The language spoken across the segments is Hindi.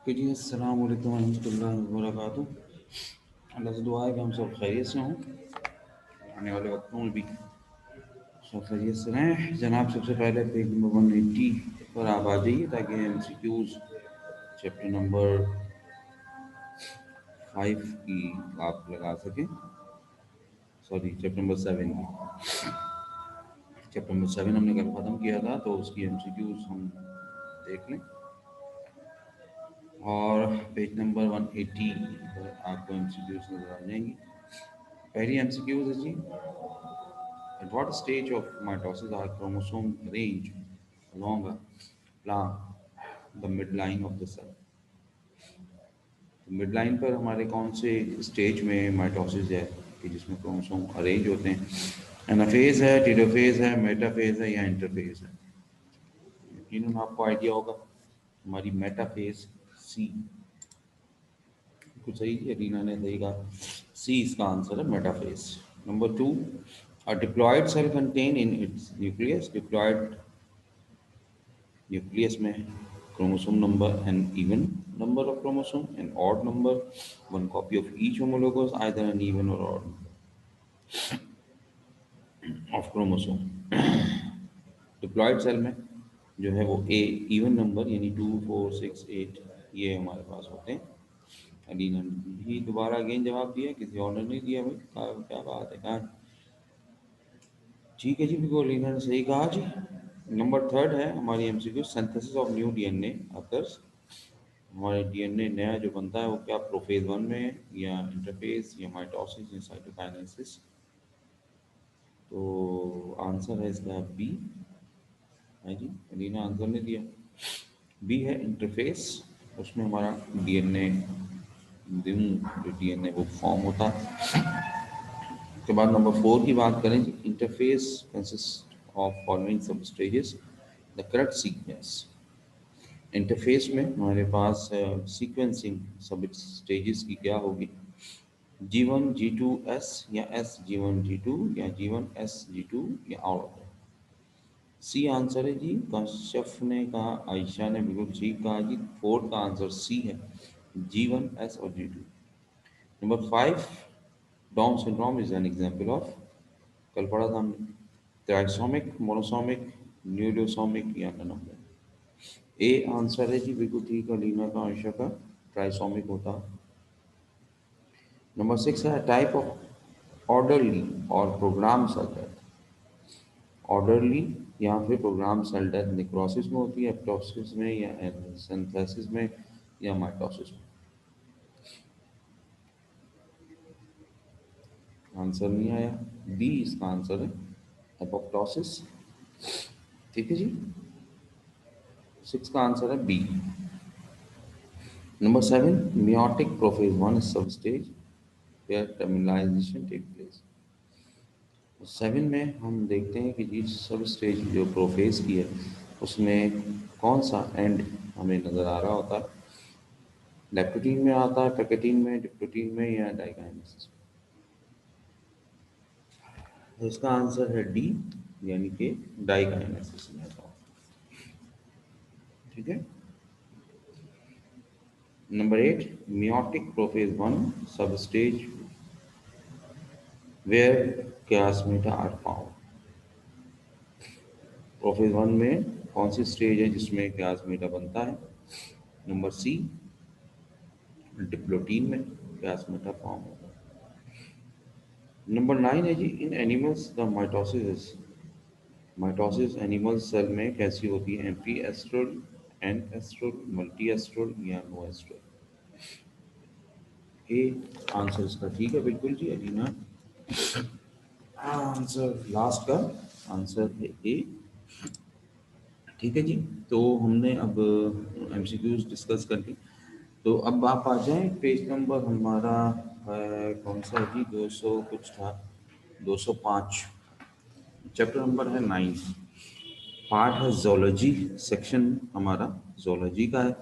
कि जी अस्सलाम वालेकुम रहमतुल्लाहि व बरकातुहू। अल्लाह से दुआ है कि हम सब खैरियत से हों, आने वाले वक्तों में भी सब खैरियत से रहें। जनाब, सबसे पहले पेज नंबर 180 पर आप आ जाइए ताकि MCQs चैप्टर नंबर 5 की आप लगा सकें। सॉरी, चैप्टर नंबर 7 की। चैप्टर नंबर 7 हमने कल ख़त्म किया था, तो उसकी MCQs हम देख लें। और पेज नंबर 180 पर आपको MCQs नज़र आ जाएंगी। पहली MCQs है जी, at what stage of mitosis are chromosomes arranged along a plan, the midline of the cell? तो मिडलाइन पर हमारे कौन से स्टेज में माइटोसिस है कि जिसमें क्रोमोसोम अरेंज होते हैं? एनाफेज है, टेलोफेज है, मेटाफेज है या इंटरफेज है? यकीनन आपको आइडिया होगा। हमारी मेटाफेज सी, कुछ सही है, रीना ने सही कहा, सी इसका आंसर है, metaphase. Number 2, a diploid cell contain in its nucleus, diploid nucleus में chromosome number an even number of chromosome, an odd number, one copy of each homologous, either an even or odd of chromosome। Diploid cell में जो है वो ए इवन नंबर यानी 2, 4, 6, 8 ये हमारे पास होते हैं। अलीना ने भी दोबारा अगेन जवाब दिया, किसी और ने नहीं दिया। भाई क्या बात है, कहाँ? ठीक है जी, बिल्कुल अलीना ने सही कहा जी। नंबर 3 है हमारी MCQ, synthesis of new DNA occurs. हमारे डीएनए नया जो बनता है वो क्या प्रोफेज 1 में है या इंटरफेज या माइटोसिस या साइटोकाइनेसिस? तो आंसर है इसका बी है जी। अलीना आंसर नहीं दिया, बी है इंटरफेस। उसमें हमारा डीएनए जो डीएनए वो फॉर्म होता है। उसके बाद नंबर 4 की बात करें, इंटरफेस कंसिस्ट ऑफ फॉलोइंग सब stages, the correct sequence. Interface में हमारे पास सीक्वेंसिंग सब स्टेजेस की क्या होगी? G1 G2 S या S G1 G2 या G1 S G2 या और? सी आंसर है जी। कश्यप ने कहा, आयशा ने बिल्कुल ठीक कहा जी। 4 का आंसर सी है, G1 S और G2। Number 5, down syndrome is an example of, कल पढ़ा था हमने, ट्राइसोमिक, मोनोसोमिक, न्यूक्लियोसोमिक या नॉन? ए आंसर है जी, बिल्कुल ठीक है लीना का, आयशा का, ट्राइसोमिक होता। नंबर 6 है टाइप ऑफ ऑर्डरली और प्रोग्राम सेल डेथ। ऑर्डरली या फिर प्रोग्राम सेल डेथ नेक्रोसिस में होती है, एप्टोसिस में या सिंथेसिस में या माइटोसिस में? आंसर नहीं आया, बी इसका आंसर है, एपोप्टोसिस। ठीक है जी, 6 का आंसर है बी। नंबर 7, meiotic prophase 1 सब stage where terminalization take place। 7 में हम देखते हैं कि जी सब स्टेज जो प्रोफेज की है उसमें कौन सा एंड हमें नज़र आ रहा होता है? लैक्टोटीन में आता है, पैकेटीन में, डिप्लोटीन में या डाइकाइनेसिस में? तो इसका आंसर है डी, यानी कि डाइकाइनेसिस में आता है। ठीक है। नंबर 8, meiotic prophase 1 सब stage where chiasmata are found। Prophase 1 में कौन सी स्टेज है जिसमें chiasmata बनता है? नंबर सी, डिप्लोटीन में chiasmata फॉर्म होता है। नंबर 9 है जी, in animals the mitosis, mitosis animal cell में कैसी होती है? Amphiastral, anastral, multiastral या नो एस्ट्रल? ए आंसर इसका ठीक है बिल्कुल जी अलीना। आंसर लास्ट का आंसर है ए। ठीक है जी, तो हमने अब MCQs डिस्कस कर ली। तो अब आप आ जाएं, पेज नंबर हमारा है कौन सा है जी, 200 कुछ था, 205। चैप्टर नंबर है 9, पार्ट है जोलॉजी, सेक्शन हमारा जोलॉजी का है,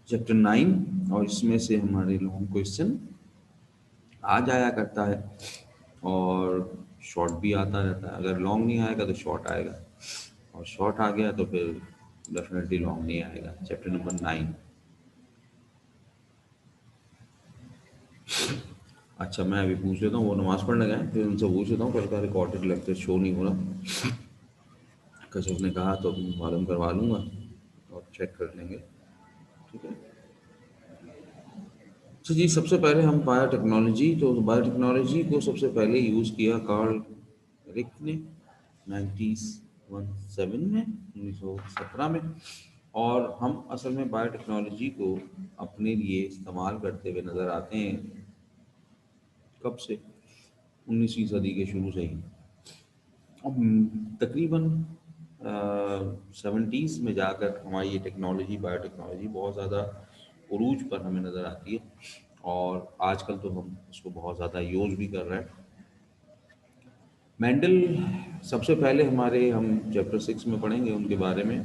चैप्टर 9। और इसमें से हमारे लॉन्ग क्वेश्चन आ जाया करता है और शॉर्ट भी आता रहता है। अगर लॉन्ग नहीं आएगा तो शॉर्ट आएगा, और शॉर्ट आ गया तो फिर डेफिनेटली लॉन्ग नहीं आएगा। Chapter number 9। अच्छा, मैं अभी पूछ लेता हूँ, वो नमाज़ पढ़ने गए, फिर उनसे पूछ लेता हूँ, कल का रिकॉर्डेड लेक्चर शो नहीं हो रहा। कश्यप ने कहा तो मालूम करवा लूँगा और चेक कर लेंगे। ठीक है। अच्छा जी, सबसे पहले हम बायोटेक्नोलॉजी, तो बायोटेक्नोलॉजी को सबसे पहले यूज़ किया कार्ल रिक ने 1917 में, 1917 में। और हम असल में बायोटेक्नोलॉजी को अपने लिए इस्तेमाल करते हुए नज़र आते हैं कब से, 19वीं सदी के शुरू से ही। तकरीबन सेवेंटीज़ में जाकर हमारी ये टेक्नोलॉजी, बायोटेक्नोलॉजी बहुत ज़्यादा उरूज पर हमें नज़र आती है। और आजकल तो हम उसको बहुत ज़्यादा यूज़ भी कर रहे हैं। मेंडल सबसे पहले हमारे, हम चैप्टर 6 में पढ़ेंगे उनके बारे में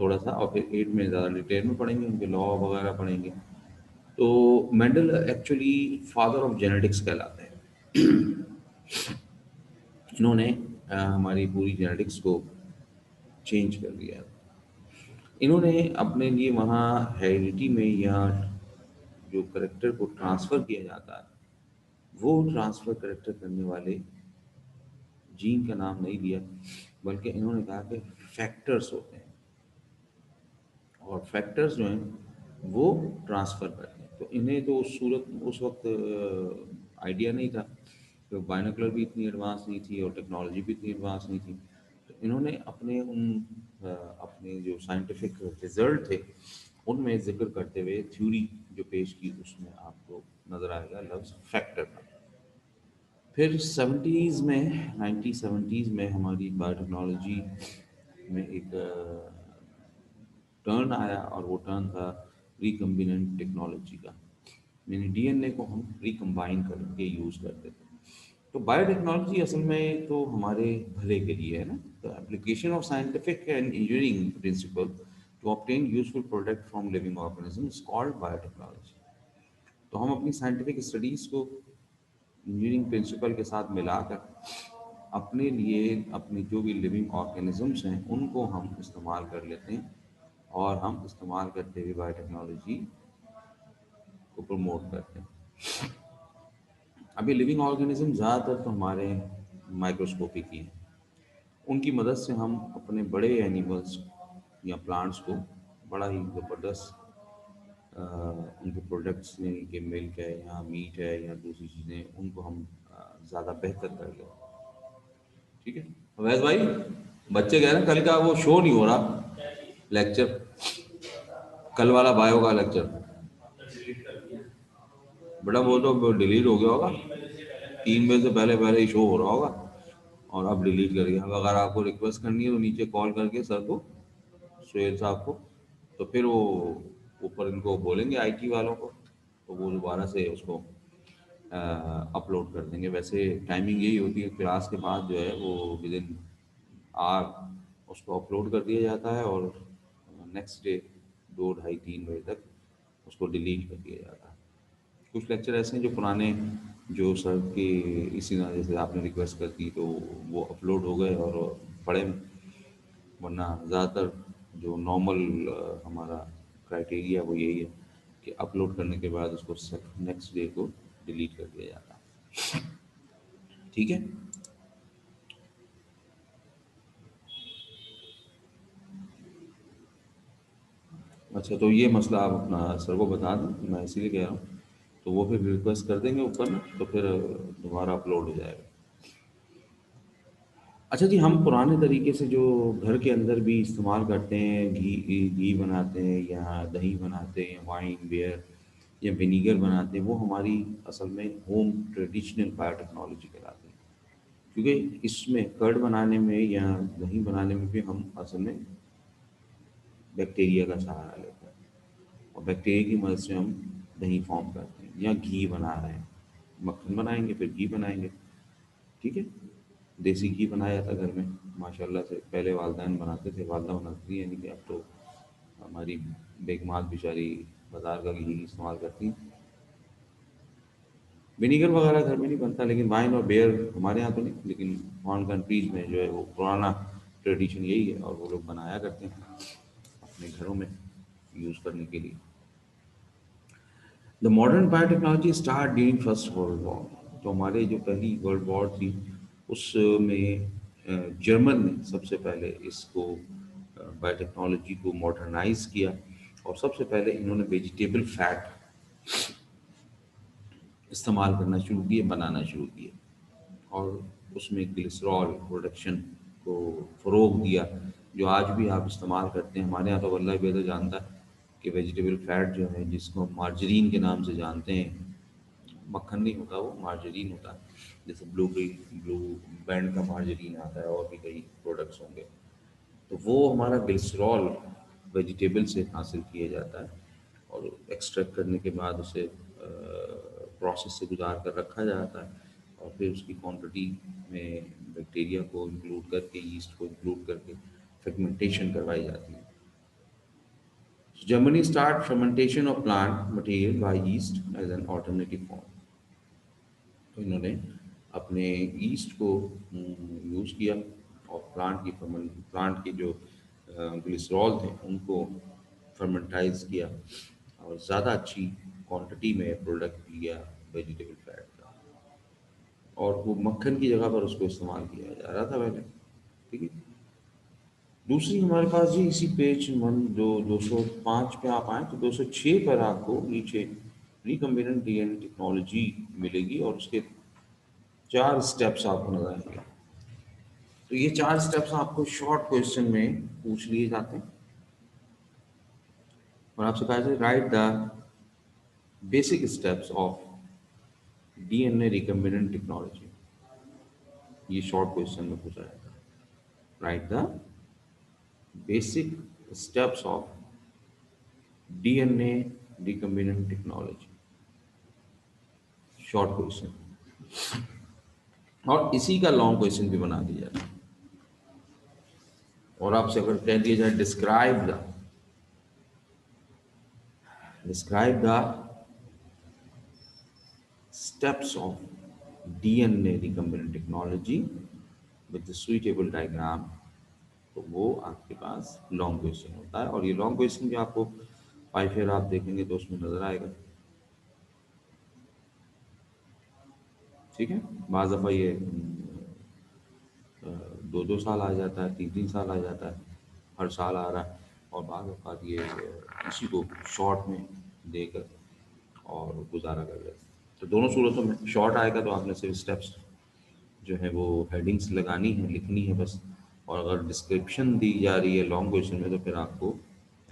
थोड़ा सा, और फिर 8 में ज़्यादा डिटेल में पढ़ेंगे, उनके लॉ वगैरह पढ़ेंगे। तो Mendel actually father of genetics कहलाते हैं। इन्होंने हमारी पूरी जेनेटिक्स को चेंज कर दिया। इन्होंने अपने लिए वहाँ हेरिडिटी में, या जो करेक्टर को ट्रांसफ़र किया जाता है, वो ट्रांसफ़र करेक्टर करने वाले जीन का नाम नहीं दिया, बल्कि इन्होंने कहा कि फैक्टर्स होते हैं, और फैक्टर्स जो हैं वो ट्रांसफ़र करते हैं। तो इन्हें तो उस वक्त आइडिया नहीं था, तो बाइनोकुलर भी इतनी एडवांस नहीं थी और टेक्नोलॉजी भी इतनी एडवांस नहीं थी। तो इन्होंने अपने जो साइंटिफिक रिजल्ट थे उनमें जिक्र करते हुए थ्योरी जो पेश की, उसमें आपको नज़र आएगा लफ्ज़ फैक्टर का। फिर सेवेंटीज़ में, 1970s में हमारी बायोटेक्नोलॉजी में एक टर्न आया, और वो टर्न था रिकम्बिनेंट टेक्नोलॉजी का। यानी डीएनए को हम रिकम्बाइन करके यूज़ करते थे। तो बायोटेक्नोलॉजी असल में तो हमारे भले के लिए है ना। The application of scientific and engineering principle to obtain useful product from living organism is called biotechnology. तो हम अपनी साइंटिफिक स्टडीज़ को इंजीनियरिंग प्रिंसिपल के साथ मिलाकर अपने लिए, अपनी जो भी लिविंग ऑर्गेनिजम्स हैं उनको हम इस्तेमाल कर लेते हैं, और हम इस्तेमाल करते हुए बायोटेक्नोलॉजी को प्रमोट करते हैं। अभी लिविंग ऑर्गेनिज्म ज़्यादातर तो हमारे माइक्रोस्कोपिक ही हैं। उनकी मदद से हम अपने बड़े एनिमल्स या प्लांट्स को बड़ा ही ज़बरदस्त उनके प्रोडक्ट्स, यानी कि मिल्क है या मीट है या दूसरी चीज़ें, उनको हम ज़्यादा बेहतर कर लें। ठीक है। अवैध भाई, बच्चे कह रहे हैं कल का वो शो नहीं हो रहा, लेक्चर, कल वाला बायो का लेक्चर। बेटा वो तो डिलीट हो गया होगा, 3 बजे से पहले पहले ही शो हो रहा होगा, और अब डिलीट कर गया। अब अगर आपको रिक्वेस्ट करनी है तो नीचे कॉल करके सर को, सुहेल साहब को, तो फिर वो ऊपर इनको बोलेंगे आईटी वालों को, तो वो दोबारा से उसको अपलोड कर देंगे। वैसे टाइमिंग यही होती है, क्लास के बाद जो है वो विद इन आवर उसको अपलोड कर दिया जाता है, और नेक्स्ट डे 2, ढाई, 3 बजे तक उसको डिलीट कर दिया जाता है। कुछ लेक्चर ऐसे हैं जो पुराने, जो सर के इसी तरह जैसे आपने रिक्वेस्ट कर दी तो वो अपलोड हो गए और पढ़े, वरना ज़्यादातर जो नॉर्मल हमारा क्राइटेरिया वो यही है कि अपलोड करने के बाद उसको नेक्स्ट डे को डिलीट कर दिया जाता है। ठीक है। अच्छा, तो ये मसला आप अपना सर को बता दें, मैं इसीलिए कह रहा हूँ, तो वो फिर रिक्वेस्ट कर देंगे ऊपर में, तो फिर दोबारा अपलोड हो जाएगा। अच्छा जी, हम पुराने तरीके से जो घर के अंदर भी इस्तेमाल करते हैं, घी घी बनाते हैं या दही बनाते हैं, वाइन, बियर या विनीगर बनाते हैं, वो हमारी असल में होम ट्रेडिशनल बायोटेक्नोलॉजी कहलाती है। क्योंकि इसमें कर्ड बनाने में या दही बनाने में भी हम असल में बैक्टीरिया का सहारा लेते हैं, और बैक्टीरिया की मदद से हम दही फॉर्म करते हैं, या घी बना रहे हैं, मक्खन बनाएंगे फिर घी बनाएंगे। ठीक है। देसी घी बनाया जाता घर में माशाल्लाह से, पहले वालदैन बनाते थे, वालदा बनाती थी, यानी कि अब तो हमारी बेगमात बेचारी बाजार का घी इस्तेमाल करती हैं। विनीगर वगैरह घर में नहीं बनता, लेकिन वाइन और बियर हमारे यहाँ तो नहीं, लेकिन फॉरेन कंट्रीज़ में जो है वो पुराना ट्रेडिशन यही है और वो लोग बनाया करते हैं अपने घरों में यूज़ करने के लिए। The modern biotechnology start during first world war. तो हमारे जो पहली वर्ल्ड वॉर थी उसमें जर्मन ने सबसे पहले इसको बायोटेक्नोलॉजी को मॉडर्नाइज किया और सबसे पहले इन्होंने वेजिटेबल फैट इस्तेमाल करना शुरू किए, बनाना शुरू किए और उसमें ग्लिसरॉल प्रोडक्शन को फ़रोग दिया, जो आज भी आप इस्तेमाल करते हैं। हमारे यहाँ तो वल्लाह बेहतर जानता है कि वेजिटेबल फैट जो है जिसको हम मार्जरीन के नाम से जानते हैं, मक्खन नहीं होता, वो मार्जरीन होता है। जैसे ब्लू बैंड का मार्जरीन आता है और भी कई प्रोडक्ट्स होंगे, तो वो हमारा ग्लिसरॉल वेजिटेबल से हासिल किया जाता है और एक्सट्रैक्ट करने के बाद उसे प्रोसेस से गुजार कर रखा जाता है और फिर उसकी क्वांटिटी में बैक्टीरिया को इंक्लूड करके, यीस्ट को इंक्लूड करके फर्मेंटेशन करवाई जाती है। Germany start fermentation of plant material by yeast as an alternative form। तो इन्होंने अपने ईस्ट को यूज़ किया और प्लांट के जो ग्लिसरॉल थे उनको फर्मेंटाइज किया और ज़्यादा अच्छी क्वांटिटी में प्रोडक्ट लिया वेजिटेबल फैट का, और वो मक्खन की जगह पर उसको इस्तेमाल किया जा रहा था पहले। ठीक है। दूसरी हमारे पास जी इसी पेज मन जो 205 पे आप आए तो 206 पर आपको नीचे रिकम्बिनेंट डीएनए टेक्नोलॉजी मिलेगी और उसके 4 स्टेप्स आपको नजर आएंगे। तो ये 4 स्टेप्स आपको शॉर्ट क्वेश्चन में पूछ लिए जाते हैं और आपसे कहा जाए right the basic steps of DNA recombinant technology. ये शॉर्ट क्वेश्चन में पूछा जाता है, right the basic steps of DNA recombinant technology, short question. और इसी का लॉन्ग क्वेश्चन भी बना दिया जाता है और आपसे अगर कह दिया जाए describe the steps of DNA recombinant technology with the suitable diagram, तो वो आपके पास लॉन्ग क्वेश्चन होता है और ये लॉन्ग क्वेश्चन भी आपको 5 ईयर आप देखेंगे तो उसमें नजर आएगा। ठीक है। बाज़ दफ़ा ये 2-2 साल आ जाता है, 3-3 साल आ जाता है, हर साल आ रहा है और बाज़ औक़ात ये इसी को शॉर्ट में देकर और गुजारा कर लेते हैं। तो दोनों सूरतों में शॉर्ट आएगा तो आपने सिर्फ स्टेप्स जो है वो हेडिंग्स लगानी है, लिखनी है बस, और अगर डिस्क्रिप्शन दी जा रही है लॉन्ग क्वेश्चन में तो फिर आपको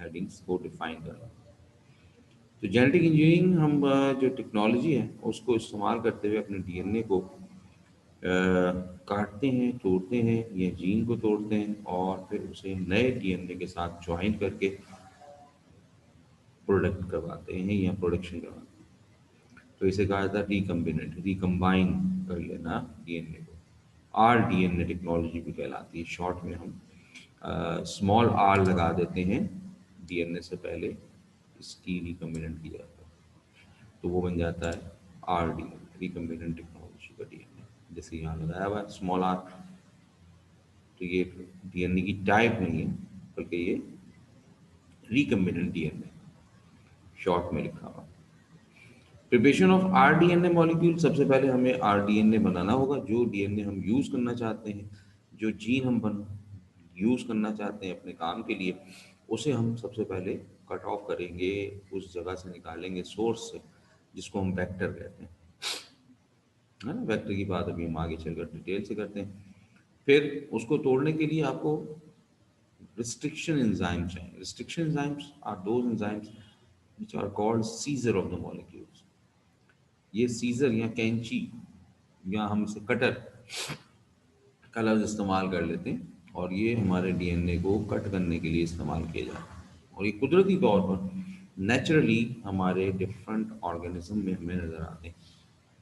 हेडिंग्स को डिफाइन करना है। तो जेनेटिक इंजीनियरिंग हम जो टेक्नोलॉजी है उसको इस्तेमाल करते हुए अपने डीएनए को काटते हैं, तोड़ते हैं या जीन को तोड़ते हैं और फिर उसे नए डीएनए के साथ ज्वाइन करके प्रोडक्ट करवाते हैं या प्रोडक्शन करवाते हैं। तो इसे कहा जाता है रिकम्बिनेंट, रिकम्बाइन कर लेना डीएनए को। आर डीएनए टेक्नोलॉजी भी कहलाती है। शॉर्ट में हम स्मॉल आर लगा देते हैं डीएनए से पहले इसकी रिकम्बिनेंट की जाता है, तो वो बन जाता है आर डीएनए, रिकम्बिनेंट टेक्नोलॉजी का डीएनए। जैसे यहाँ लगाया हुआ है स्मॉल आर, तो ये डीएनए की टाइप नहीं है बल्कि ये रिकम्बिनेंट डीएनए शॉर्ट में लिखा हुआ। प्रिपरेशन ऑफ आरडीएनए मॉलिक्यूल, सबसे पहले हमें आरडीएनए बनाना होगा। जो डीएनए हम यूज़ करना चाहते हैं, जो जीन हम बन यूज़ करना चाहते हैं अपने काम के लिए, उसे हम सबसे पहले कट ऑफ करेंगे, उस जगह से निकालेंगे सोर्स से, जिसको हम वेक्टर कहते हैं, है ना। वेक्टर की बात अभी हम आगे चलकर डिटेल से करते हैं। फिर उसको तोड़ने के लिए आपको रिस्ट्रिक्शन एंजाइम चाहिए। Restriction enzymes are those enzymes which are called seizure of the molecules। ये सीजर या कैंची या हम इसे कटर का लफ्ज़ इस्तेमाल कर लेते हैं और ये हमारे डीएनए को कट करने के लिए इस्तेमाल किया जाता है और ये कुदरती तौर पर नेचुरली हमारे डिफरेंट ऑर्गेनिज्म में हमें नज़र आते हैं,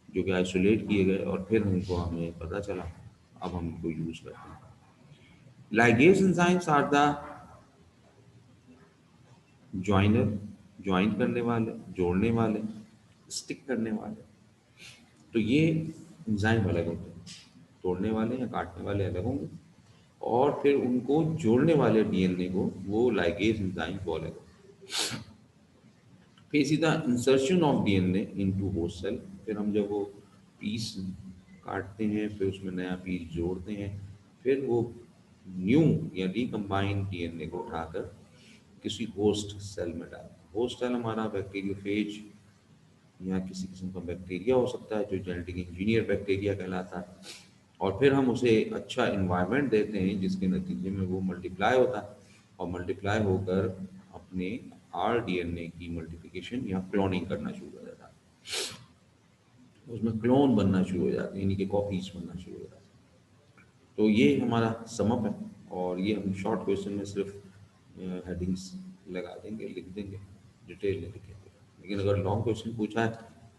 जो कि आइसोलेट किए गए और फिर हमको हमें पता चला, अब हम इनको यूज़ करते हैं। Ligase enzymes are the joiner, join करने वाले, जोड़ने वाले, स्टिक करने वाले। तो ये एंजाइम अलग होते हैं, तोड़ने वाले या काटने वाले अलग होंगे और फिर उनको जोड़ने वाले डीएनए को वो लाइगेज एंजाइम बोलेगा। फिर सीधा insertion of DNA into host cell. फिर हम जब वो पीस काटते हैं फिर उसमें नया पीस जोड़ते हैं, फिर वो न्यू या रिकम्बाइंड डीएनए को उठाकर किसी होस्ट सेल में डालते हैं। होस्ट सेल हमारा बैक्टीरियोफेज या किसी किस्म का बैक्टीरिया हो सकता है जो जेनेटिक इंजीनियर बैक्टीरिया कहलाता है। और फिर हम उसे अच्छा इन्वायरमेंट देते हैं जिसके नतीजे में वो मल्टीप्लाई होता है, और मल्टीप्लाई होकर अपने आरडीएनए की मल्टीप्लिकेशन या क्लोनिंग करना शुरू कर देता है। उसमें क्लोन बनना शुरू हो जाते हैं, यानी कि कॉपीज बनना शुरू हो जाते हैं। तो ये हमारा समअप है, और ये हम शॉर्ट क्वेश्चन में सिर्फ हेडिंग्स लगा देंगे, लिख देंगे, डिटेल नहीं लिखेंगे। लेकिन अगर लॉन्ग क्वेश्चन पूछा है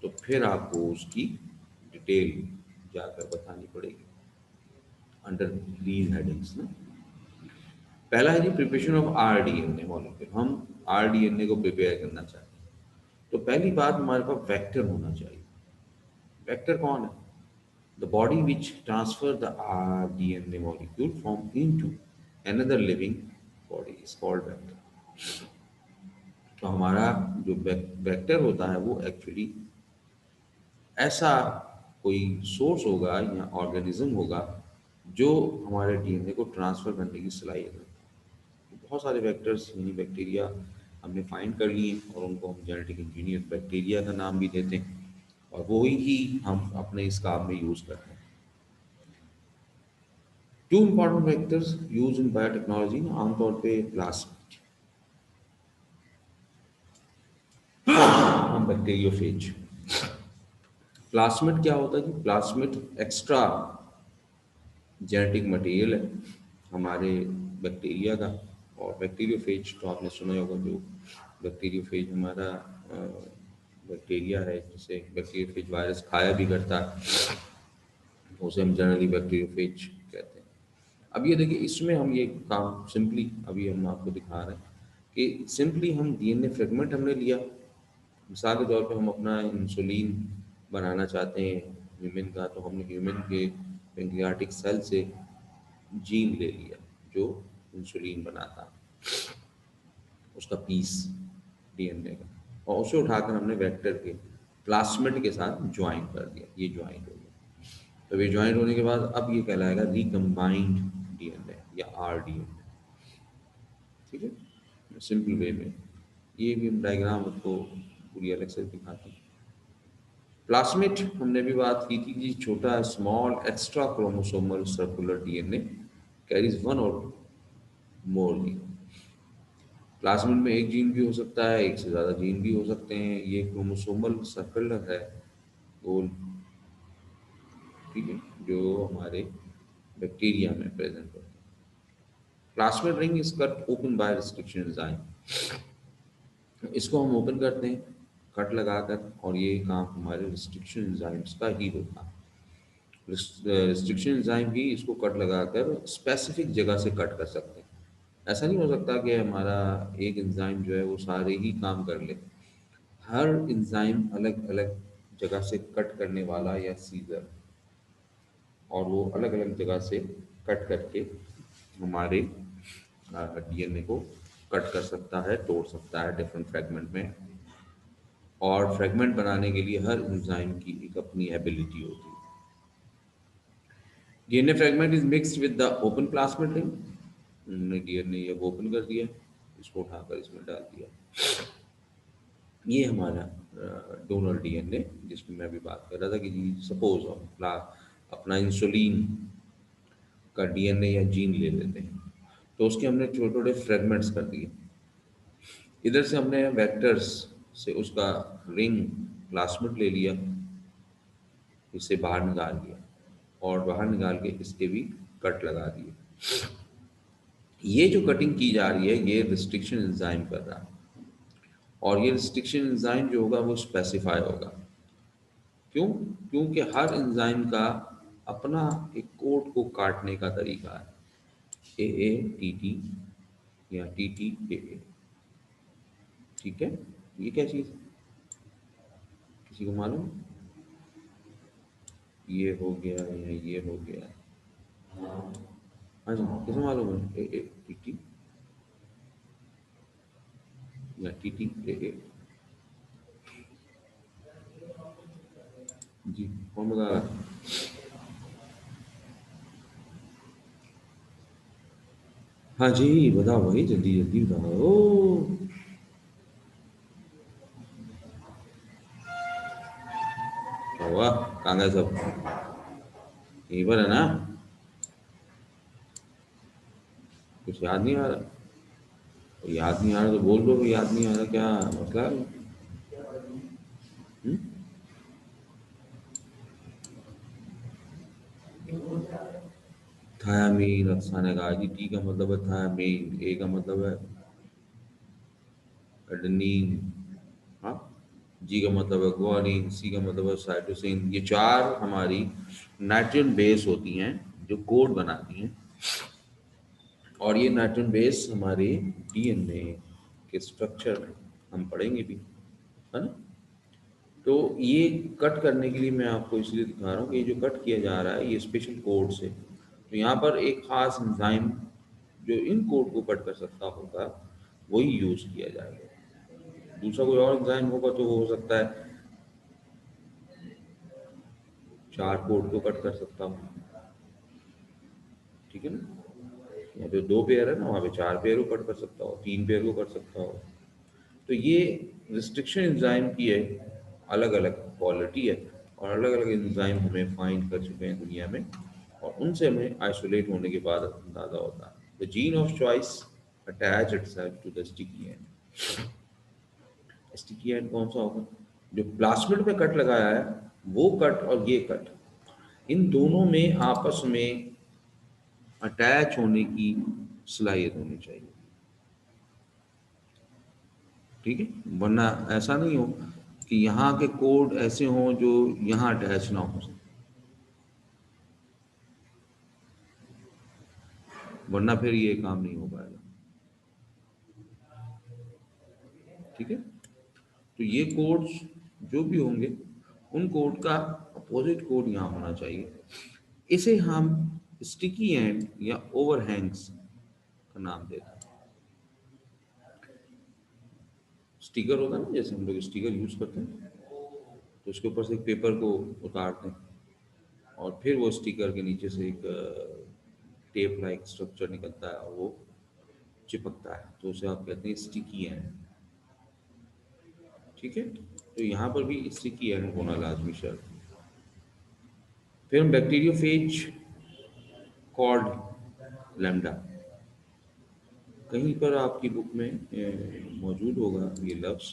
तो फिर आपको उसकी डिटेल जाकर बतानी पड़ेगी अंडर दीज हेडिंग्स ना। पहला है जी प्रिपरेशन ऑफ आरडीएनए मॉलिक्यूल। हम आरडीएनए को प्रिपेयर करना चाहते हैं, तो पहली बात हमारे पास वेक्टर होना चाहिए। वेक्टर कौन है? The body which transfer the rDNA molecule from into another living body is called vector। तो हमारा जो वेक्टर होता है वो एक्चुअली ऐसा कोई सोर्स होगा या ऑर्गेनिज्म होगा जो हमारे डीएनए को ट्रांसफर करने की सलाहियत रखता है। तो बहुत सारे वेक्टर्स यानी बैक्टीरिया हमने फाइंड कर लिए और उनको हम जेनेटिक इंजीनियर बैक्टीरिया का नाम भी देते हैं, और वो ही हम अपने इस काम में यूज़ करते हैं। Two important vectors use in biotechnology, आमतौर पे प्लास्मिड हम बैक्टीरियोफेज। प्लास्मिड क्या होता है जी? प्लास्मिड एक्स्ट्रा जेनेटिक मटेरियल है हमारे बैक्टीरिया का। और बैक्टीरियोफेज तो आपने सुना ही होगा, जो बैक्टीरियोफेज हमारा बैक्टीरिया है जिसे बैक्टीरियोफेज वायरस खाया भी करता है, उसे हम जनरली बैक्टीरियोफेज कहते हैं। अब ये देखिए, इसमें हम ये काम सिंपली अभी हम आपको दिखा रहे हैं कि सिंपली हम डीएनए फ्रेगमेंट हमने लिया। मिसाल के तौर पे हम अपना इंसुलिन बनाना चाहते हैं ह्यूमन का, तो हमने ह्यूमन के पेंक्रियाटिक सेल से जीन ले लिया जो इंसुलिन बनाता है, उसका पीस डीएनए का, और उसे उठाकर हमने वेक्टर के प्लास्मिड के साथ ज्वाइन कर दिया। ये ज्वाइन हो गया। तो ये ज्वाइन होने के बाद अब ये कहलाएगा रिकम्बाइंड डीएनए या आरडीएनए। ठीक है, सिंपल वे में ये भी हम डायग्राम उसको पूरी अलग से दिखाते हैं। प्लास्मिड हमने भी बात की थी कि छोटा small extra chromosomal circular DNA carries one और मोर जीन। प्लाज्मिड में एक जीन भी हो सकता है, एक से ज़्यादा जीन भी हो सकते हैं। ये क्रोमोसोमल सर्कुलर है, गोल, ठीक है, जो हमारे बैक्टीरिया में प्रेजेंट होता है। Plasmid ring is cut open by restriction enzyme. इसको हम ओपन करते हैं कट लगाकर, और ये काम हमारे रिस्ट्रिक्शन एंजाइम्स का ही होता है। रिस्ट्रिक्शन एंजाइम ही इसको कट लगाकर स्पेसिफिक जगह से कट कर सकते हैं। ऐसा नहीं हो सकता कि हमारा एक एंजाइम जो है वो सारे ही काम कर ले। हर एंजाइम अलग अलग जगह से कट करने वाला या सीजर, और वो अलग अलग जगह से कट करके हमारे डीएनए को कट कर सकता है, तोड़ सकता है डिफरेंट फ्रेगमेंट में। और फ्रेगमेंट बनाने के लिए हर एंजाइम की एक अपनी एबिलिटी होती है। DNA fragment is mixed with the open plasmid ring. हमने डीएनए ये ओपन कर दिया, इसको उठाकर इसमें डाल दिया। ये हमारा डोनर डीएनए जिसमें मैं अभी बात कर रहा था कि जी सपोज हम अपना इंसुलिन का डीएनए या जीन ले लेते हैं, तो उसके हमने छोटे छोटे फ्रेगमेंट्स कर दिए। इधर से हमने वेक्टर्स से उसका रिंग प्लास्मिड ले लिया, इसे बाहर निकाल लिया, और बाहर निकाल के इसके भी कट लगा दिए। ये जो कटिंग की जा रही है ये रिस्ट्रिक्शन एंजाइम कर रहा है, और ये रिस्ट्रिक्शन एंजाइम जो होगा वो स्पेसिफाई होगा। क्यों? क्योंकि हर एंजाइम का अपना एक कोड को काटने का तरीका है, ए ए टी टी या टी टी ए ए। ठीक है, ये क्या चीज़ है? किसी को मालूम? ये हो गया या ये हो गया? हाँ जी, कैसे मालूम है? ए ए टी टी या टी टी ए ए? जी, कौन बता रहा है? हाँ जी, बताओ भाई, जल्दी जल्दी बताओ। क्या हुआ? कहाँ गए सब? यहीं पर है ना? कुछ याद नहीं आ रहा? तो याद नहीं आ रहा तो बोल दो कि याद नहीं आ रहा, क्या मसला है? हम्म? थायामीन, अफसाने का जी, टी का मतलब है थायामीन, ए का मतलब है एडेनिन, हाँ, जी का मतलब है ग्वानिन, सी का मतलब है साइटोसिन। ये चार हमारी नाइट्रोजन बेस होती हैं जो कोड बनाती हैं, और ये नाइट्रोजन बेस हमारे डीएनए के स्ट्रक्चर में हम पढ़ेंगे भी, है ना? तो ये कट करने के लिए मैं आपको इसलिए दिखा रहा हूँ कि ये जो कट किया जा रहा है ये स्पेशल कोड से, तो यहाँ पर एक खास एंजाइम जो इन कोड को कट कर सकता होगा वही यूज किया जाएगा। दूसरा कोई और एंजाइम होगा तो वो हो सकता है चार कोड को कट कर सकता हूँ, ठीक है ना? यहाँ पे दो पेयर है ना, वहाँ पे चार पेयर को कट कर सकता हो, तीन पेयर को कर सकता हो। तो ये रिस्ट्रिक्शन एंजाइम की है, अलग अलग क्वालिटी है, और अलग अलग एंजाइम हमें फाइंड कर चुके हैं दुनिया में, और उनसे हमें आइसोलेट होने के बाद अंदाजा होता है। The gene of choice attach itself to the sticky end. Sticky end कौन सा होगा? जो प्लास्मिड पे कट लगाया है वो कट, और ये कट, इन दोनों में आपस में अटैच होने की सलाहियत होनी चाहिए, ठीक है? वरना ऐसा नहीं हो कि यहाँ के कोड ऐसे हों जो यहाँ अटैच ना हो सके, वरना फिर ये काम नहीं हो पाएगा, ठीक है? तो ये कोड्स जो भी होंगे उन कोड का अपोजिट कोड यहाँ होना चाहिए। इसे हम स्टिकी एंड या ओवरहैंग्स का नाम देते हैं। स्टिकर होता है ना, जैसे हम लोग स्टिकर यूज करते हैं, तो उसके ऊपर से एक पेपर को उतारते हैं और फिर वो स्टिकर के नीचे से एक टेप लाइक स्ट्रक्चर निकलता है और वो चिपकता है, तो उसे आप कहते हैं स्टिकी एंड, ठीक है? तो यहाँ पर भी स्टिकी एंड होना लाजमी शर्त है। फिर हम बैक्टीरियोफेज कॉल्ड लैम्डा, कहीं पर आपकी बुक में मौजूद होगा ये लफ्ज़,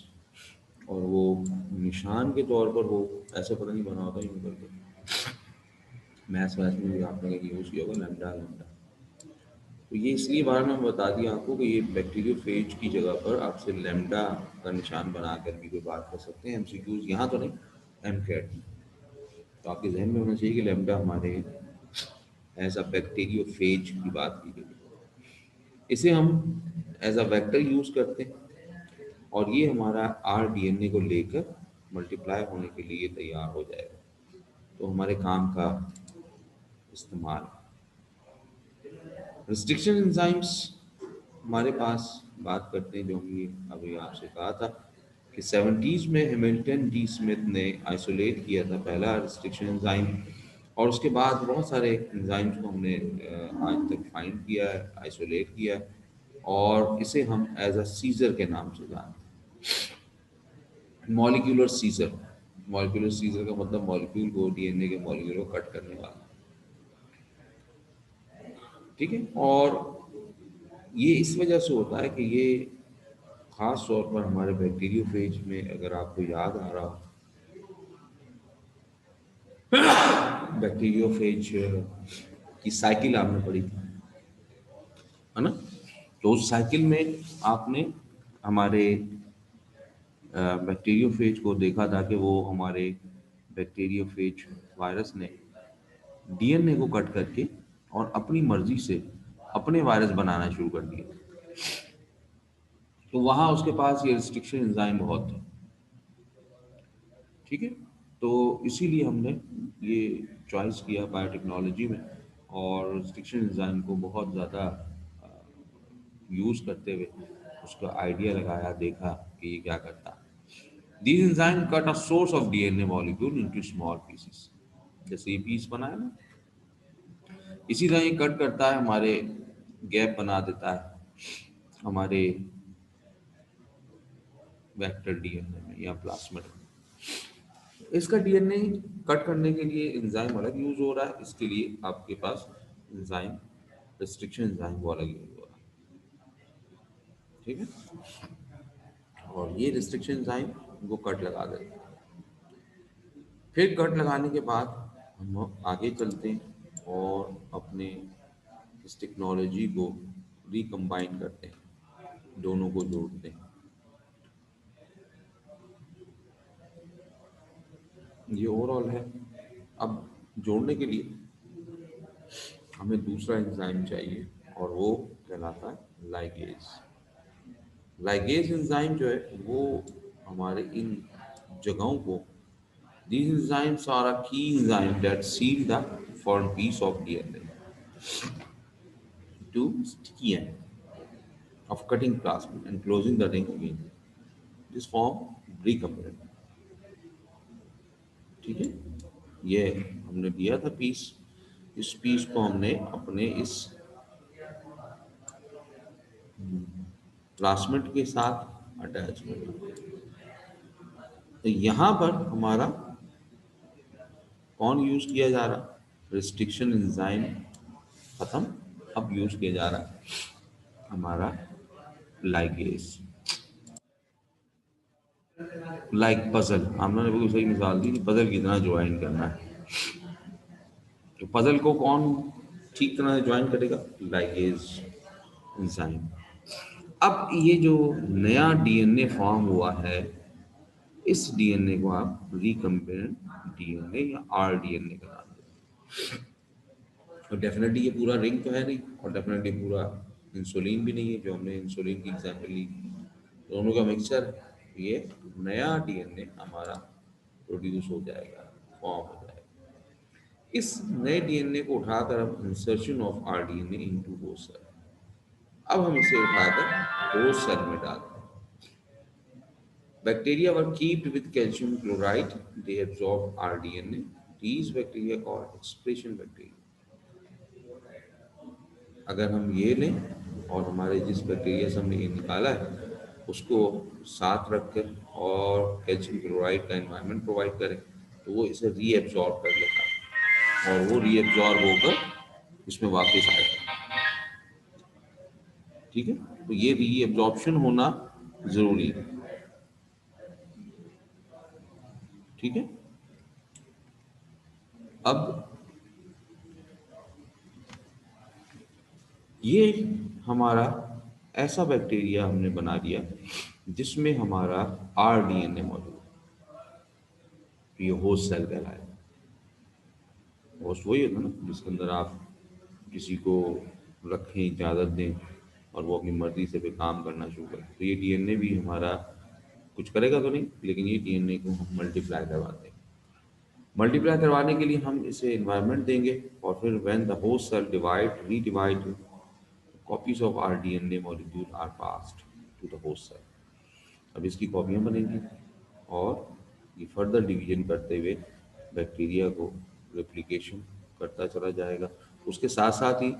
और वो निशान के तौर पर वो ऐसे पता नहीं बना होता यूँ करके, मैथ्स मैथ्स में भी आपने कहीं यूज़ किया होगा लैम्डा लैम्डा। तो ये इसलिए बार में बता दिया आपको कि ये बैक्टीरियोफेज की जगह पर आपसे लैम्डा का निशान बना कर भी कोई बात कर सकते हैं। एमसीक्यूज यहाँ तो नहीं, एमकेट में। तो आपके जहन में होना चाहिए कि लैम्डा हमारे एज अ बैक्टीरियोफेज की बात की गई। इसे हम एज अ वेक्टर यूज़ करते हैं, और ये हमारा आरडीएनए को लेकर मल्टीप्लाई होने के लिए तैयार हो जाएगा, तो हमारे काम का इस्तेमाल। रिस्ट्रिक्शन एंजाइम्स हमारे पास बात करते हैं, जो हमने अभी आपसे कहा था कि 70s में हैमिल्टन डी स्मिथ ने आइसोलेट किया था पहला रिस्ट्रिक्शन एंजाइम, और उसके बाद बहुत सारे एंजाइम्स को हमने आज तक फाइंड किया है, आइसोलेट किया है, और इसे हम एज अ सीजर के नाम से जानते हैं। मॉलिक्यूलर सीजर, मॉलिक्यूलर सीजर का मतलब मॉलिक्यूल को, डीएनए के मॉलिक्यूल को कट करने वाला, ठीक है? और ये इस वजह से होता है कि ये खास तौर पर हमारे बैक्टीरियोफेज में, अगर आपको याद आ रहा हो, बैक्टीरियोफेज की साइकिल आपने पढ़ी थी, है ना? तो उस साइकिल में आपने हमारे बैक्टीरियोफेज को देखा था कि वो हमारे बैक्टीरियोफेज वायरस ने डीएनए को कट करके और अपनी मर्जी से अपने वायरस बनाना शुरू कर दिए, तो वहाँ उसके पास ये रिस्ट्रिक्शन एंजाइम बहुत थे, ठीक है? तो इसीलिए हमने ये चॉइस किया बायोटेक्नोलॉजी में, और रिस्ट्रिक्शन एंजाइम को बहुत ज़्यादा यूज़ करते हुए उसका आइडिया लगाया, देखा कि ये क्या करता है। These enzymes cut a source of DNA molecule into small pieces. जैसे ये पीस बना है ना, इसी तरह ये कट करता है, हमारे गैप बना देता है हमारे वेक्टर डीएनए में या प्लास्मिड में। इसका डीएनए कट करने के लिए एंजाइम अलग यूज हो रहा है, इसके लिए आपके पास एंजाइम रिस्ट्रिक्शन एंजाइम वो अलग यूज हो रहा है। ठीक है, और ये रिस्ट्रिक्शन एंजाइम वो कट लगा देता है। फिर कट लगाने के बाद हम आगे चलते हैं और अपने इस टेक्नोलॉजी को रिकम्बाइन करते हैं, दोनों को जोड़ते हैं। ये ओवरऑल है। अब जोड़ने के लिए हमें दूसरा एंजाइम चाहिए और वो कहलाता है लाइगेज। लाइगेज एंजाइम जो है वो हमारे इन जगहों को, these enzymes are a key enzyme that seal the foreign piece of DNA to sticky end of cutting plasmid and closing the ring again. This form recombinant. ठीक है, ये हमने दिया था पीस, इस पीस को हमने अपने इस प्लास्मिड के साथ अटैच किया। तो यहाँ पर हमारा कौन यूज किया जा रहा, रिस्ट्रिक्शन एंजाइम खत्म, अब यूज किया जा रहा है हमारा लाइगेज। लाइक पजल, हमने बिल्कुल सही मिसाल दी कि पजल की तरह ज्वाइन करना है। तो पजल को कौन ठीक तरह से ज्वाइन करेगा, लाइगेज एंजाइम। अब ये जो नया डीएनए फॉर्म हुआ है, इस डीएनए को आप रिकम्बिनेंट डीएनए या आरडीएनए का नाम देते हैं। और डेफिनेटली ये पूरा रिंग तो है नहीं, और डेफिनेटली पूरा इंसुलिन भी नहीं है, जो हमने इंसुलिन की एग्जाम्पल ली, दोनों का मिक्सचर है। ये नया डीएनए हमारा प्रोड्यूस हो जाएगा, फॉर्म हो जाएगा। इस नए डीएनए को उठाकर हम insertion of rDNA into host cell, अब हम इसे उठाकर होस्ट सेल में डालते हैं। Bacteria were kept with calcium chloride. They absorb rDNA. These bacteria called expression bacteria. अगर हम ये लें और हमारे जिस बैक्टीरिया से हमने ये निकाला है उसको साथ रखकर और कैल्शियम क्लोराइड का एनवायरनमेंट प्रोवाइड करें, तो वो इसे रीएब्जॉर्ब कर लेता है और वो रीएब्जॉर्ब होकर इसमें वापस आएगा। ठीक है, तो ये रीएब्जॉर्प्शन होना जरूरी है। ठीक है, अब ये हमारा ऐसा बैक्टीरिया हमने बना दिया जिसमें हमारा आरडीएनए मौजूद है, तो ये होस्ट सेल कहलाएगा। होस्ट वही होता है ना जिसके अंदर आप किसी को रखें, इजाज़त दें और वो अपनी मर्जी से फिर काम करना शुरू करें। तो ये डीएनए भी हमारा कुछ करेगा तो नहीं, लेकिन ये डीएनए को हम मल्टीप्लाई करवाते हैं। मल्टीप्लाई करवाने के लिए हम इसे एनवायरनमेंट देंगे और फिर when the host cell divide redivide, copies of our DNA molecule are passed to the host cell. अब इसकी कॉपियाँ बनेंगी और ये फर्दर डिवीजन करते हुए बैक्टीरिया को रेप्लिकेशन करता चला जाएगा। उसके साथ साथ ही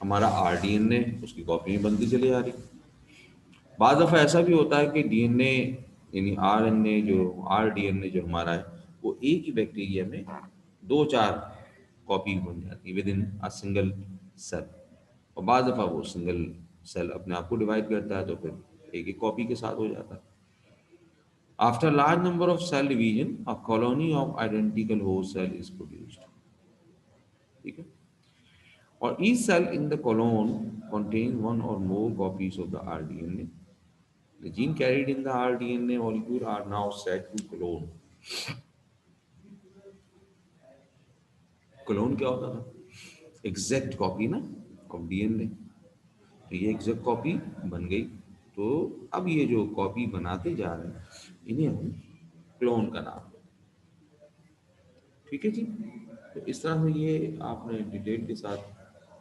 हमारा आरडीएनए, उसकी कॉपियाँ बनती चली आ रही। बाद दफ़ा ऐसा भी होता है कि डीएनए यानी आरएनए जो आरडीएनए जो हमारा है वो एक ही बैक्टीरिया में 2-4 कॉपी बन जाती है within a single cell, और बाद दफ़ा वो सिंगल सेल अपने आप को डिवाइड करता है तो फिर एक एक कॉपी के साथ हो जाता है। After large number of cell division a colony of identical host cell is produced. ठीक है, और each cell in the colon contains one or more copies of the rDNA. The gene carried in the rDNA molecule are now said to clone. Clone क्या होता था, एग्जैक्ट कॉपी ना ऑफ डीएनए। तो ये एग्जैक्ट कॉपी बन गई, तो अब ये जो कॉपी बनाते जा रहे हैं इन्हें हम क्लोन का नाम दें। ठीक है जी, तो इस तरह से ये आपने डिटेल के साथ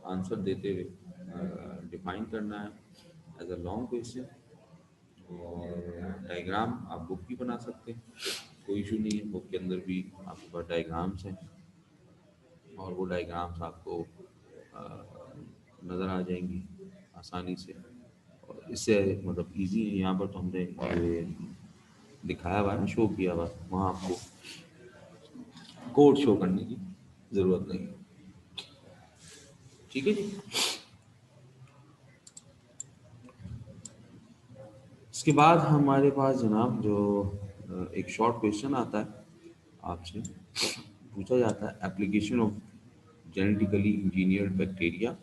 आंसर देते हुए डिफाइन करना है एज अ लॉन्ग क्वेश्चन। और डायग्राम आप बुक भी बना सकते हैं, कोई इशू नहीं है, बुक के अंदर भी आपके पास डायग्राम्स हैं और वो डायग्राम्स आपको नज़र आ जाएंगी आसानी से। और इससे मतलब इजी है, यहाँ पर तो हमने ये दिखाया हुआ है ना, शो किया हुआ, वहाँ आपको कोड शो करने की ज़रूरत नहीं है। ठीक है जी। इसके बाद हमारे पास जनाब जो एक शॉर्ट क्वेश्चन आता है आपसे, पूछा जाता है application of genetically engineered bacteria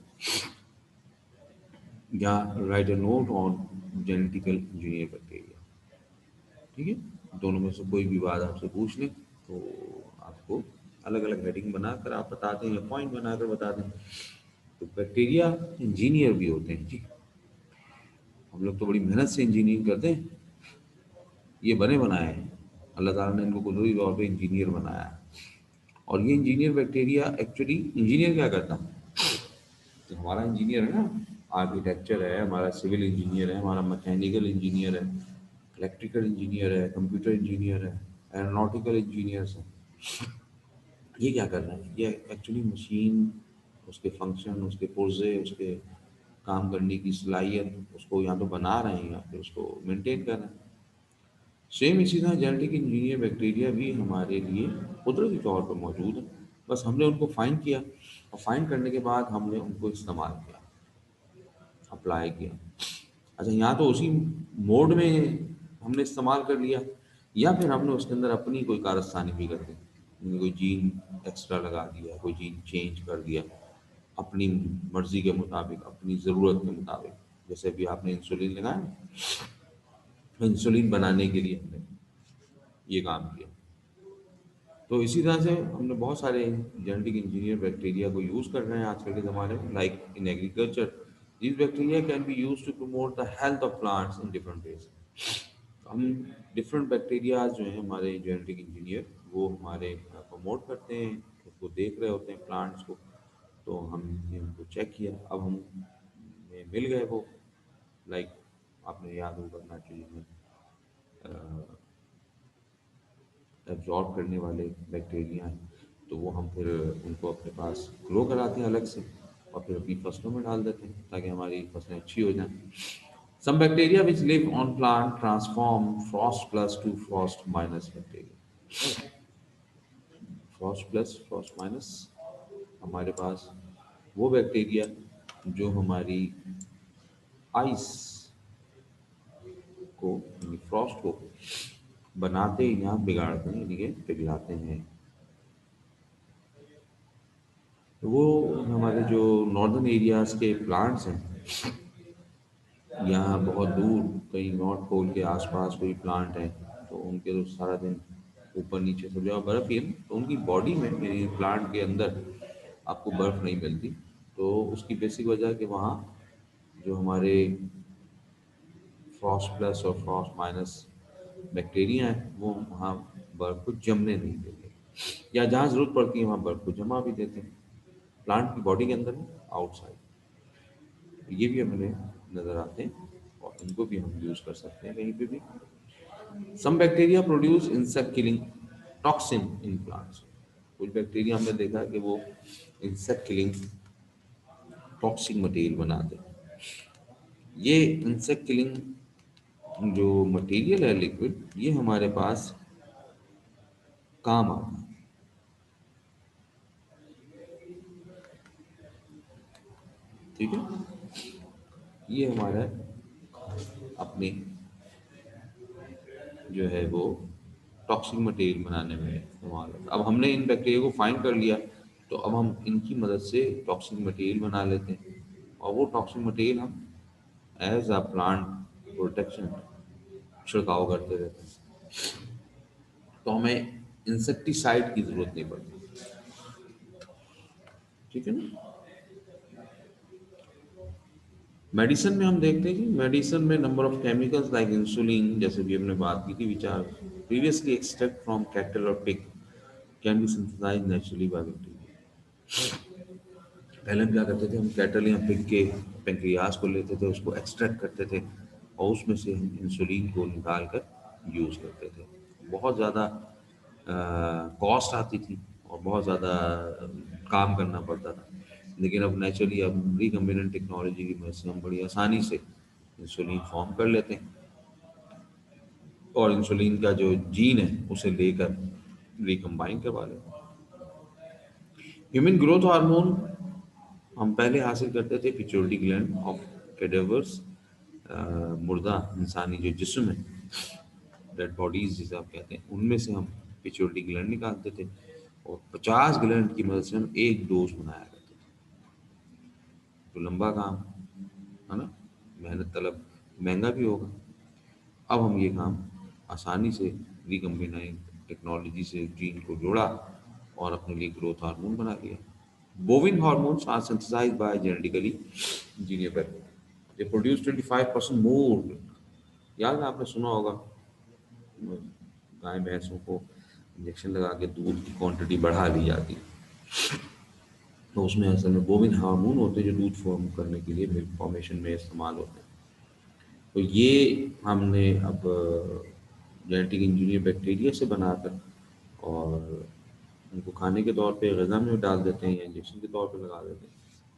या write a note on genetical engineer bacteria. ठीक है, दोनों में से कोई भी बात आपसे पूछ लें तो आपको अलग अलग हेडिंग बनाकर आप बता दें या पॉइंट बनाकर बता दें। तो बैक्टीरिया इंजीनियर भी होते हैं जी, हम लोग तो बड़ी मेहनत से इंजीनियरिंग करते हैं, ये बने बनाए हैं, अल्लाह ताला ने इनको कुदरती तौर पे इंजीनियर बनाया है। और ये इंजीनियर बैक्टीरिया एक्चुअली इंजीनियर क्या करता है, तो हमारा इंजीनियर है ना, आर्किटेक्चर है हमारा, सिविल इंजीनियर है हमारा, मैकेनिकल इंजीनियर है, इलेक्ट्रिकल इंजीनियर है, कंप्यूटर इंजीनियर है, एरोनॉटिकल इंजीनियर्स हैं। ये क्या कर रहे हैं, ये एक्चुअली मशीन, उसके फंक्शन, उसके पुर्जे, उसके काम करने की सलाहियत, उसको या तो बना रहे हैं या फिर उसको मेंटेन कर रहे हैं। सेम इसी तरह जेनेटिक इंजीनियर बैक्टीरिया भी हमारे लिए कुदरती तौर पर मौजूद है, बस हमने उनको फाइंड किया और फाइंड करने के बाद हमने उनको इस्तेमाल किया, अप्लाई किया। अच्छा, यहाँ तो उसी मोड में हमने इस्तेमाल कर लिया, या फिर हमने उसके अंदर अपनी कोई कारस्तानी भी कर दी, यानी कोई जीन एक्स्ट्रा लगा दिया, कोई जीन चेंज कर दिया अपनी मर्जी के मुताबिक, अपनी ज़रूरत के मुताबिक। जैसे अभी आपने इंसुलिन लगाया, इंसुलिन बनाने के लिए हमने ये काम किया। तो इसी तरह से हमने बहुत सारे जेनेटिक इंजीनियर बैक्टीरिया को यूज़ कर रहे हैं आजकल के ज़माने में, like in agriculture these bacteria can be used to promote the health of plants in different ways। हम डिफरेंट बैक्टीरिया जो हैं हमारे जेनेटिक इंजीनियर, वो हमारे प्रमोट करते हैं, उसको देख रहे होते हैं प्लांट्स को। तो हमने उनको चेक किया, अब हम मिल गए वो, लाइक आपने याद होगा नाइट्रोजन एब्जॉर्ब करने वाले बैक्टीरिया हैं, तो वो हम फिर उनको अपने पास ग्रो कराते हैं अलग से और फिर अपनी फसलों में डाल देते हैं ताकि हमारी फसलें अच्छी हो जाएं। Some bacteria which live on plant transform frost plus to frost minus bacteria। frost plus frost minus, हमारे पास वो बैक्टीरिया जो हमारी आइस को, यानी फ्रॉस्ट को बनाते ही ना बिगाड़ते हैं, यानी कि पिघलाते हैं। तो वो हमारे जो नॉर्दर्न एरियाज के प्लांट्स हैं, यहाँ बहुत दूर कहीं नॉर्थ पोल के आसपास कोई प्लांट है, तो उनके तो सारा दिन ऊपर नीचे सब जगह बर्फ़ ही है ना, तो उनकी बॉडी में, यानी प्लांट के अंदर आपको बर्फ़ नहीं मिलती। तो उसकी बेसिक वजह है कि वहाँ जो हमारे फ्रॉस्ट प्लस और फ्रॉस्ट माइनस बैक्टीरिया हैं, वो वहाँ बर्फ़ को जमने नहीं देते, या जहाँ ज़रूरत पड़ती है वहाँ बर्फ़ को जमा भी देते हैं, प्लांट की बॉडी के अंदर, आउटसाइड। ये भी हमें नज़र आते हैं और इनको भी हम यूज़ कर सकते हैं कहीं पे भी। Some bacteria produce insect killing toxin in plants. कुछ बैक्टीरिया हमने देखा है कि वो इंसेक्ट किलिंग टॉक्सिक मटेरियल बनाते हैं। ये इंसेक्ट किलिंग जो मटेरियल है लिक्विड, ये हमारे पास काम आता है। ठीक है, ये हमारा अपने जो है वो टॉक्सिक मटेरियल बनाने में इस्तेमाल होता है। अब हमने इन बैक्टीरिया को फाइंड कर लिया, तो अब हम इनकी मदद से टॉक्सिक मटेरियल बना लेते हैं और वो टॉक्सिक मटेरियल हम एज अ प्लांट प्रोटेक्शन छिड़काव करते रहते हैं, तो हमें इंसेक्टिसाइड की ज़रूरत नहीं पड़ती। ठीक है ना। मेडिसिन में हम देखते हैं कि मेडिसिन में number of chemicals like insulin, जैसे भी हमने बात की थी विचार प्रीवियसली, एक्सट्रैक्ट फ्रॉम कैटल और pig can be synthesized naturally by bacteria. पहले हम क्या करते थे, हम कैटल या पिग के पेंक्रियाज को लेते थे, उसको एक्सट्रैक्ट करते थे और उसमें से हम इंसुलिन को निकाल कर यूज़ करते थे। बहुत ज़्यादा कॉस्ट आती थी और बहुत ज़्यादा काम करना पड़ता था। लेकिन अब नेचुरली अब रिकम्बिनेंट टेक्नोलॉजी की मदद से हम बड़ी आसानी से इंसुलिन फॉर्म कर लेते हैं और इंसुलिन का जो जीन है उसे लेकर रिकम्बाइन करवा लेते हैं। ह्यूमन ग्रोथ हार्मोन हम पहले हासिल करते थे पिट्यूटरी ग्लैंड ऑफ कैडेवर्स, मुर्दा इंसानी जो जिस्म है, डेड बॉडीज जिसे आप कहते हैं, उनमें से हम पिट्यूटरी ग्लैंड निकालते थे और 50 ग्लैंड की मदद से हम एक डोज बनाया करते थे। तो लंबा काम है ना, मेहनत तलब, महंगा भी होगा। अब हम ये काम आसानी से रिकम्बिनाइंग टेक्नोलॉजी से जीन को जोड़ा और अपने लिए ग्रोथ हार्मोन बना लिया। Bovine hormones are synthesized by genetically engineered people. They produce 25% more milk. याद है आपने सुना होगा, गाय भैंसों को इंजेक्शन लगा के दूध की क्वांटिटी बढ़ा ली जाती है, तो उसमें असल में बोविन हार्मोन होते हैं जो दूध फॉर्म करने के लिए मिल्क फॉर्मेशन में इस्तेमाल होते हैं। तो ये हमने अब जेनेटिक इंजीनियर बैक्टीरिया से बनाकर और उनको खाने के तौर पे ग़िज़ा में डाल देते हैं या इंजेक्शन के तौर पे लगा देते हैं,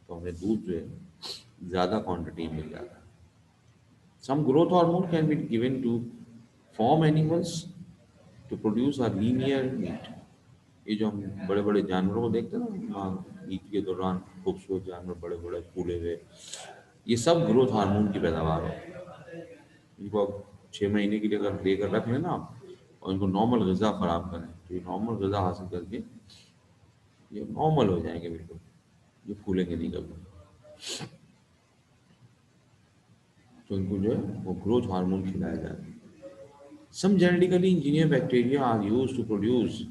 तो हमें दूध जो है ज़्यादा क्वांटिटी में मिल जाता है। Some growth hormone can be given to farm animals to produce a linear meat. ये जो हम बड़े बड़े जानवरों को देखते हैं ना, ईद के दौरान खूबसूरत जानवर बड़े बड़े फूले हुए, ये सब ग्रोथ हार्मोन की पैदावार है। इनको अब 6 महीने के लिए अगर लेकर रख लेना आप और इनको नॉर्मल ग़िज़ा फराहम करें, तो ये नॉर्मल ग़िज़ा हासिल करके ये नॉर्मल हो जाएंगे बिल्कुल, ये फूलेंगे नहीं कभी। तो इनको जो है वो ग्रोथ हार्मोन खिलाया जाता है। Some genetically engineer bacteria are use to produce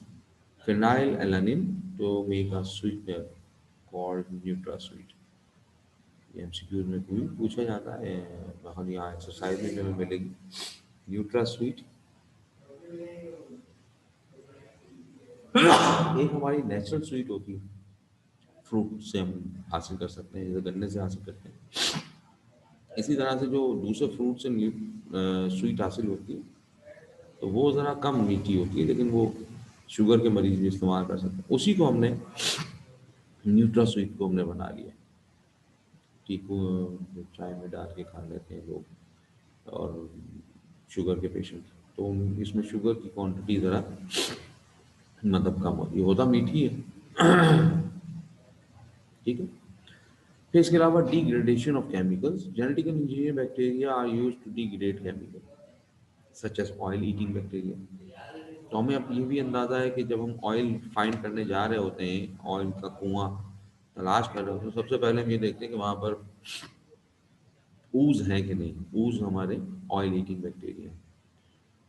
phenylalanine to make a sweetener called NutraSweet. ये एमसीक्यूज में कोई पूछा जाता है, हम यहाँ एक्सरसाइज में भी हमें मिलेगी। न्यूट्रास्वीट एक हमारी नेचुरल स्वीट होती है, फ्रूट से हम हासिल कर सकते हैं, जैसे गन्ने से हासिल करते हैं। इसी तरह से जो दूसरे फ्रूट से स्वीट हासिल होती है, तो वो ज़रा कम मीठी होती है, लेकिन वो शुगर के मरीज भी इस्तेमाल कर सकते हैं। उसी को हमने न्यूट्रा स्वीट को हमने बना लिया। चीकू चाय में डाल के खा लेते हैं लोग और शुगर के पेशेंट, तो इसमें शुगर की क्वांटिटी ज़रा मतलब कम होती है, होता मीठी है। ठीक है। फिर इसके अलावा degradation of chemicals, genetical engineer bacteria are use to degrade chemical such as oil eating bacteria. तो हमें अब ये भी अंदाज़ा है कि जब हम ऑयल फाइंड करने जा रहे होते हैं, ऑयल का कुआं तलाश कर रहे होते हैं, तो सबसे पहले हम ये देखते हैं कि वहाँ पर ऊज है कि नहीं। ऊज हमारे ऑयल ईटिंग बैक्टीरिया,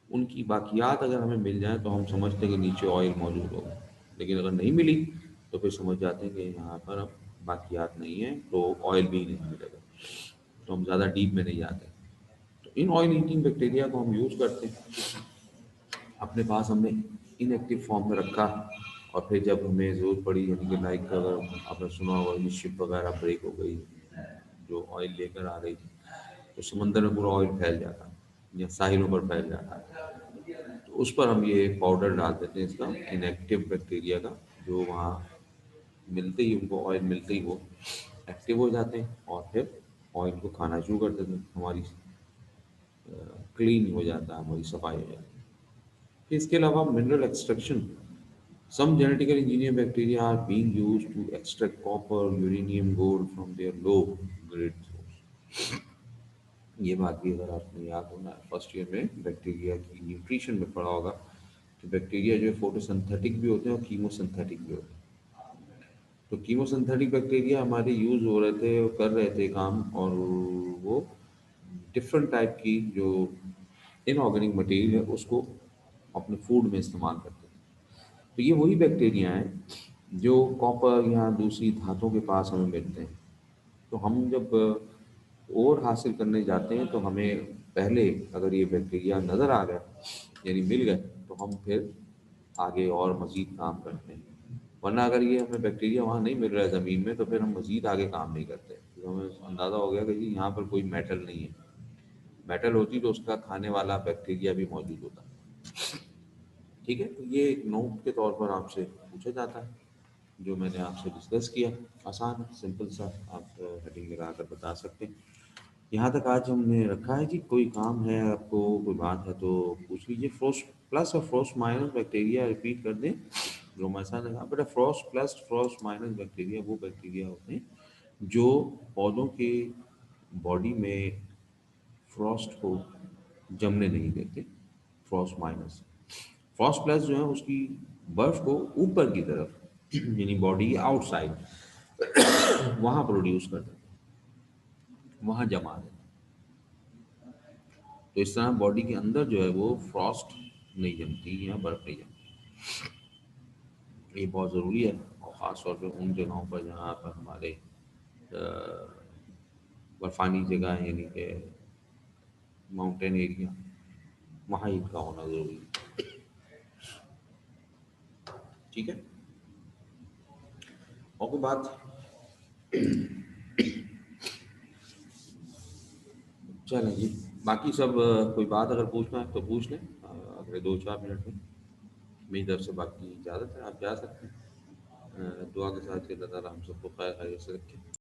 उनकी बाकियात अगर हमें मिल जाए तो हम समझते हैं कि नीचे ऑयल मौजूद होगा, लेकिन अगर नहीं मिली तो फिर समझ जाते हैं कि यहाँ पर अब बाकियात नहीं है, तो ऑयल भी नहीं मिलेगा, तो हम ज़्यादा डीप में नहीं जाते। तो इन ऑयल ईटिंग बैक्टीरिया को हम यूज़ करते हैं, अपने पास हमने इनएक्टिव फॉर्म में रखा, और फिर जब हमें ज़रूरत पड़ी, यानी कि लाइक अगर आपने सुना होगा कि शिप वगैरह ब्रेक हो गई जो ऑयल लेकर आ रही थी, तो समंदर में पूरा ऑयल फैल जाता है या साहिलों पर फैल जाता है, तो उस पर हम ये पाउडर डाल देते हैं इसका, इनएक्टिव बैक्टीरिया का, जो वहाँ मिलते ही उनको ऑयल मिलते ही वो एक्टिव हो जाते हैं और फिर ऑयल को खाना शुरू कर देते हैं, हमारी क्लीन हो जाता है, हमारी सफाई हो जाती है। फिर इसके अलावा mineral extraction, some genetical engineer bacteria are being used to extract copper, uranium, gold from their low grade source. ये बात भी अगर आपने याद होना है फर्स्ट ईयर में बैक्टीरिया की न्यूट्रिशन में पढ़ा होगा, तो बैक्टीरिया जो है फोटोसिंथेटिक भी होते हैं और कीमोसिंथेटिक भी होते हैं। तो कीमोसिंथेटिक बैक्टीरिया हमारे यूज़ हो रहे थे और कर रहे थे काम, और वो डिफरेंट टाइप की जो इनऑर्गेनिक मटेरियल है उसको अपने फूड में इस्तेमाल करते थे। तो ये वही बैक्टीरिया हैं जो कॉपर या दूसरी धातुओं के पास हमें मिलते हैं। तो हम जब और हासिल करने जाते हैं तो हमें पहले अगर ये बैक्टीरिया नज़र आ गए, यानी मिल गए, तो हम फिर आगे और मज़ीद काम करते हैं। वरना अगर ये हमें बैक्टीरिया वहाँ नहीं मिल रहा है ज़मीन में तो फिर हम मज़ीद आगे काम नहीं करते, तो हमें अंदाज़ा हो गया कि जी यहाँ पर कोई मेटल नहीं है। मेटल होती तो उसका खाने वाला बैक्टीरिया भी मौजूद होता। ठीक है, तो ये एक नोट के तौर पर आपसे पूछा जाता है, जो मैंने आपसे डिस्कस किया। आसान है, सिंपल सा, आप हेडिंग लगा कर बता सकते हैं। यहाँ तक आज हमने रखा है जी। कोई काम है आपको, कोई बात है तो पूछ लीजिए। फ्रोस्ट प्लस और फ्रोस्ट माइनस बैक्टीरिया रिपीट कर दें जो मैं ऐसा लगा। बेटा frost plus frost minus bacteria वो बैक्टीरिया होते हैं जो पौधों के बॉडी में फ्रॉस्ट को जमने नहीं देते। फ्रॉस्ट माइनस, फ्रॉस्ट प्लस जो है उसकी बर्फ को ऊपर की तरफ यानी बॉडी आउटसाइड वहां प्रोड्यूस कर देते हैं, वहां जमा देते हैं। तो इस तरह बॉडी के अंदर जो है वो फ्रॉस्ट नहीं जमती या बर्फ नहीं जमती। ये बहुत ज़रूरी है, और ख़ास तौर पे उन जगहों पर जहाँ पर हमारे बर्फानी जगह है, यानी कि माउंटेन एरिया, वहाँ इनका होना ज़रूरी है। ठीक है, और कोई बात? चलें जी, बाकी सब कोई बात अगर पूछना है तो पूछ लें अगले 2-4 मिनट में। मेरी तरफ से बाकी इजाज़त है, आप जा सकते हैं। दुआ के साथ कि अल्लाह ताला हम सबको खैर खैरियत से रखे।